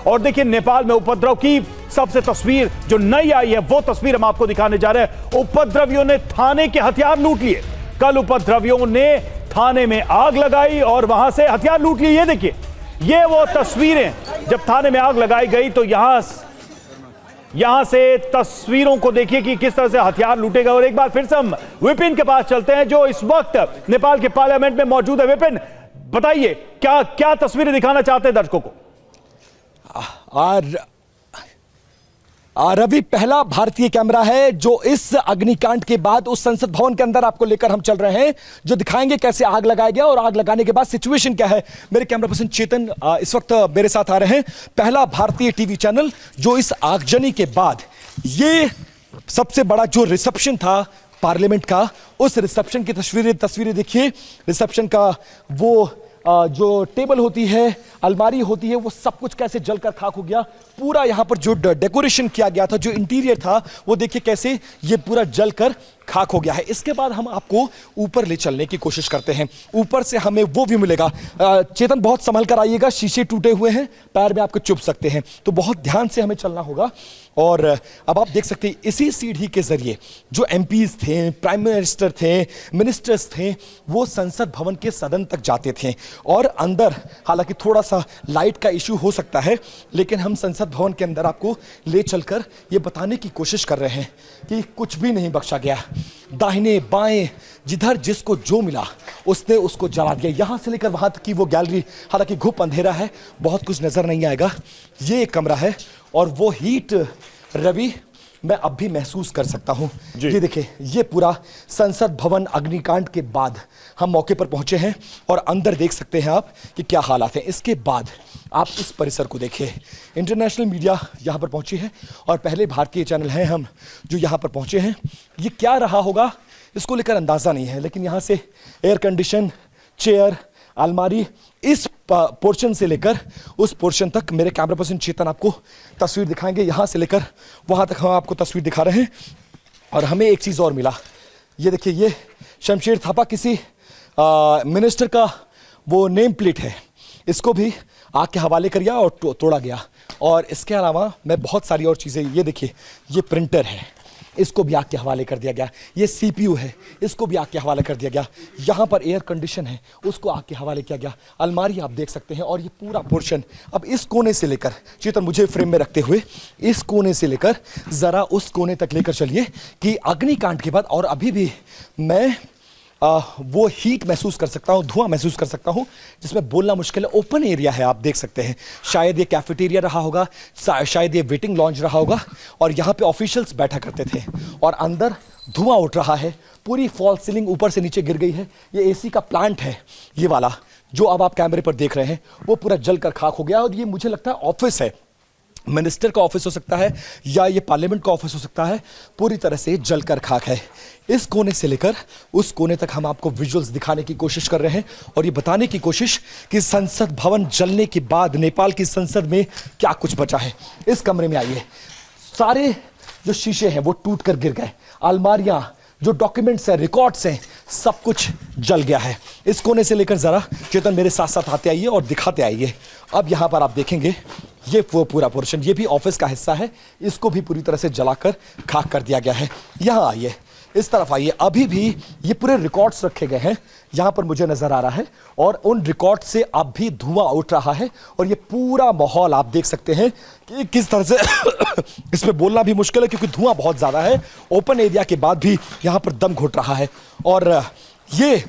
और देखिए नेपाल में उपद्रव की सबसे तस्वीर जो नई आई है वो तस्वीर हम आपको दिखाने जा रहे हैं। उपद्रवियों ने थाने के हथियार लूट लिए। कल उपद्रवियों ने थाने में आग लगाई और वहां से हथियार लूट लिए। ये देखिए, ये वो तस्वीरें जब थाने में आग लगाई गई तो यहां से तस्वीरों को देखिए कि किस तरह से हथियार लूटे गए। और एक बार फिर से हम विपिन के पास चलते हैं जो इस वक्त नेपाल के पार्लियामेंट में मौजूद है। विपिन, बताइए क्या क्या तस्वीरें दिखाना चाहते हैं दर्शकों को? रवि, पहला भारतीय कैमरा है जो इस अग्निकांड के बाद उस संसद भवन के अंदर आपको लेकर हम चल रहे हैं, जो दिखाएंगे कैसे आग लगाया गया और आग लगाने के बाद सिचुएशन क्या है। मेरे कैमरा पर्सन चेतन इस वक्त मेरे साथ आ रहे हैं। पहला भारतीय टीवी चैनल जो इस आगजनी के बाद, ये सबसे बड़ा जो रिसेप्शन था पार्लियामेंट का, उस रिसेप्शन की तस्वीरें देखिए। रिसेप्शन का वो जो टेबल होती है, अलमारी होती है, वो सब कुछ कैसे जलकर खाक हो गया। पूरा यहां पर जो डेकोरेशन किया गया था, जो इंटीरियर था, वो देखिए कैसे ये पूरा जलकर खाक हो गया है। इसके बाद हम आपको ऊपर ले चलने की कोशिश करते हैं। ऊपर से हमें वो व्यू मिलेगा। चेतन, बहुत संभल कर आइएगा, शीशे टूटे हुए हैं, पैर में आपको चुभ सकते हैं, तो बहुत ध्यान से हमें चलना होगा। और अब आप देख सकते हैं इसी सीढ़ी के जरिए जो एमपीज थे, प्राइम मिनिस्टर थे, मिनिस्टर्स थे, वो संसद भवन के सदन तक जाते थे। और अंदर हालांकि थोड़ा सा लाइट का इश्यू हो सकता है, लेकिन हम संसद भवन के अंदर आपको ले चलकर ये बताने की कोशिश कर रहे हैं कि कुछ भी नहीं बख्शा गया। दाहिने बाएं जिधर जिसको जो मिला उसने उसको जला दिया। यहां से लेकर वहां तक की वो गैलरी, हालांकि घुप अंधेरा है, बहुत कुछ नजर नहीं आएगा। ये एक कमरा है और वो हीट, रवि, मैं अब भी महसूस कर सकता हूं। ये देखिए, ये पूरा संसद भवन अग्निकांड के बाद हम मौके पर पहुंचे हैं और अंदर देख सकते हैं आप कि क्या हालात हैं। इसके बाद आप इस परिसर को देखिए। इंटरनेशनल मीडिया यहां पर पहुंची है और पहले भारतीय चैनल हैं हम जो यहां पर पहुंचे हैं। ये क्या रहा होगा इसको लेकर अंदाजा नहीं है, लेकिन यहां से एयर कंडीशन, चेयर, अलमारी, इस पोर्शन से लेकर उस पोर्शन तक मेरे कैमरा पर्सन चेतन आपको तस्वीर दिखाएंगे। यहां से लेकर वहां तक हम आपको तस्वीर दिखा रहे हैं। और हमें एक चीज और मिला, ये देखिए, ये शमशेर थापा किसी मिनिस्टर का वो नेम प्लेट है, इसको भी आग के हवाले कर दिया और तोड़ा गया। और इसके अलावा मैं बहुत सारी और चीजें, ये देखिए, ये प्रिंटर है, इसको भी आग के हवाले कर दिया गया। ये सीपीयू है, इसको भी आग के हवाले कर दिया गया। यहाँ पर एयर कंडीशन है, उसको आग के हवाले किया गया। अलमारी आप देख सकते हैं और ये पूरा पोर्शन। अब इस कोने से लेकर, चेतन मुझे फ्रेम में रखते हुए, इस कोने से लेकर जरा उस कोने तक लेकर चलिए कि अग्निकांड के बाद, और अभी भी मैं वो हीट महसूस कर सकता हूं, धुआं महसूस कर सकता हूं, जिसमें बोलना मुश्किल है। ओपन एरिया है, आप देख सकते हैं। शायद ये कैफेटेरिया रहा होगा, शायद ये वेटिंग लॉन्ज रहा होगा और यहाँ पे ऑफिशियल्स बैठा करते थे। और अंदर धुआं उठ रहा है, पूरी फॉल सीलिंग ऊपर से नीचे गिर गई है। ये एसी का प्लांट है, ये वाला जो अब आप कैमरे पर देख रहे हैं, वो पूरा जलकर खाक हो गया। और ये मुझे लगता है ऑफिस है, मिनिस्टर का ऑफिस हो सकता है या ये पार्लियामेंट का ऑफिस हो सकता है। पूरी तरह से जलकर खाक है। इस कोने से लेकर उस कोने तक हम आपको विजुअल्स दिखाने की कोशिश कर रहे हैं और ये बताने की कोशिश कि संसद भवन जलने के बाद नेपाल की संसद में क्या कुछ बचा है। इस कमरे में आइए, सारे जो शीशे हैं वो टूट कर गिर गए। अलमारियां, जो डॉक्यूमेंट्स हैं, रिकॉर्ड्स हैं, सब कुछ जल गया है। इस कोने से लेकर जरा चेतन मेरे साथ साथ आते आइए और दिखाते आइए। अब यहां पर आप देखेंगे ये वो पूरा पोर्शन, ये भी ऑफिस का हिस्सा है, इसको भी पूरी तरह से जलाकर खाक कर दिया गया है। यहां आइए, इस तरफ आइए। अभी भी ये पूरे रिकॉर्ड्स रखे गए हैं, यहां पर मुझे नजर आ रहा है, और उन रिकॉर्ड से अब भी धुआं उठ रहा है। और ये पूरा माहौल आप देख सकते हैं कि किस तरह से इसमें बोलना भी मुश्किल है क्योंकि धुआं बहुत ज्यादा है। ओपन एरिया के बाद भी यहां पर दम घुट रहा है। और ये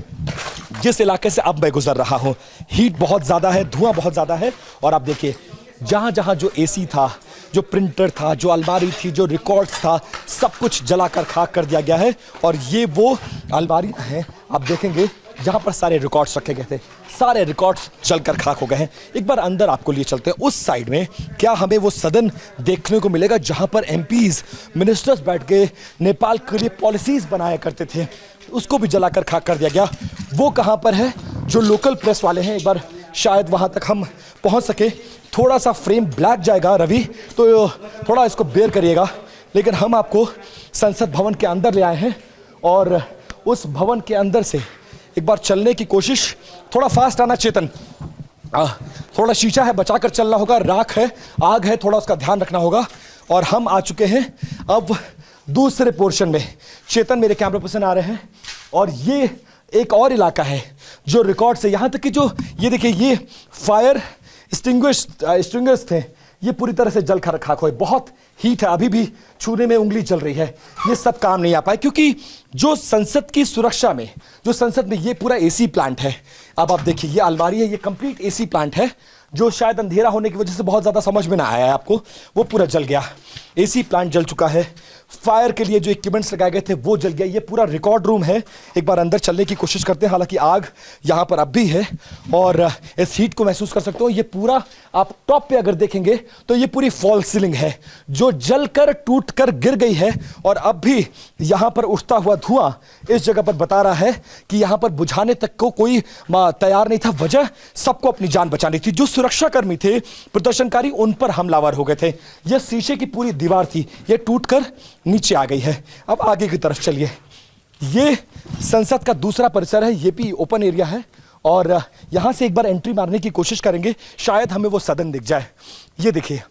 जिस इलाके से अब मैं गुजर रहा हूं, हीट बहुत ज्यादा है, धुआं बहुत ज्यादा है। और आप देखिए, जहां जहां जो एसी था, जो प्रिंटर था, जो अलमारी थी, जो रिकॉर्ड्स था, सब कुछ जलाकर खाक कर दिया गया है। और ये वो अलमारी हैं, आप देखेंगे, जहां पर सारे रिकॉर्ड्स रखे गए थे, सारे रिकॉर्ड्स जलकर खाक हो गए हैं। एक बार अंदर आपको लिए चलते हैं। उस साइड में क्या हमें वो सदन देखने को मिलेगा जहां पर एमपीज, मिनिस्टर्स बैठ के नेपाल के लिए पॉलिसीज बनाया करते थे, उसको भी जलाकर खाक कर दिया गया। वो कहां पर है? जो लोकल प्रेस वाले हैं, एक बार शायद वहां तक हम पहुंच सके। थोड़ा सा फ्रेम ब्लैक जाएगा रवि, तो थोड़ा इसको बेयर करिएगा। लेकिन हम आपको संसद भवन के अंदर ले आए हैं और उस भवन के अंदर से एक बार चलने की कोशिश। थोड़ा फास्ट आना चेतन, थोड़ा शीशा है, बचाकर चलना होगा, राख है, आग है, थोड़ा उसका ध्यान रखना होगा। और हम आ चुके हैं अब दूसरे पोर्शन में। चेतन मेरे कैमरा पर्सन आ रहे हैं और ये एक और इलाका है जो रिकॉर्ड से, यहां तक कि जो ये देखिए ये फायर एक्सटिंग्विशर्स थे, ये पूरी तरह से जल खाक हुए। बहुत हीट है, अभी भी छूने में उंगली जल रही है। ये सब काम नहीं आ पाए क्योंकि जो संसद की सुरक्षा में, जो संसद में ये पूरा एसी प्लांट है। अब आप देखिए ये अलमारी है, ये कंप्लीट एसी प्लांट है जो शायद अंधेरा होने की वजह से बहुत ज्यादा समझ में ना आया है आपको, वो पूरा जल गया। एसी प्लांट जल चुका है, फायर के लिए जो इक्विपमेंट्स लगाए गए थे वो जल गया। ये पूरा रिकॉर्ड रूम है। एक बार अंदर चलने की कोशिश करते हैं, हालांकि आग यहाँ पर अब भी है और इस हीट को महसूस कर सकते हो। ये पूरा आप टॉप पे अगर देखेंगे तो ये पूरी फॉल सीलिंग है जो जलकर टूटकर गिर गई है और अब भी यहाँ पर उठता हुआ धुआं इस जगह पर बता रहा है कि यहाँ पर बुझाने तक को कोई तैयार नहीं था। वजह सबको अपनी जान बचानी थी। जो सुरक्षाकर्मी थे, प्रदर्शनकारी, उन पर हमलावर हो गए थे। यह शीशे की पूरी दीवार थी, यह टूटकर नीचे आ गई है। अब आगे की तरफ चलिए। ये संसद का दूसरा परिसर है, ये भी ओपन एरिया है और यहां से एक बार एंट्री मारने की कोशिश करेंगे, शायद हमें वो सदन दिख जाए। ये देखिए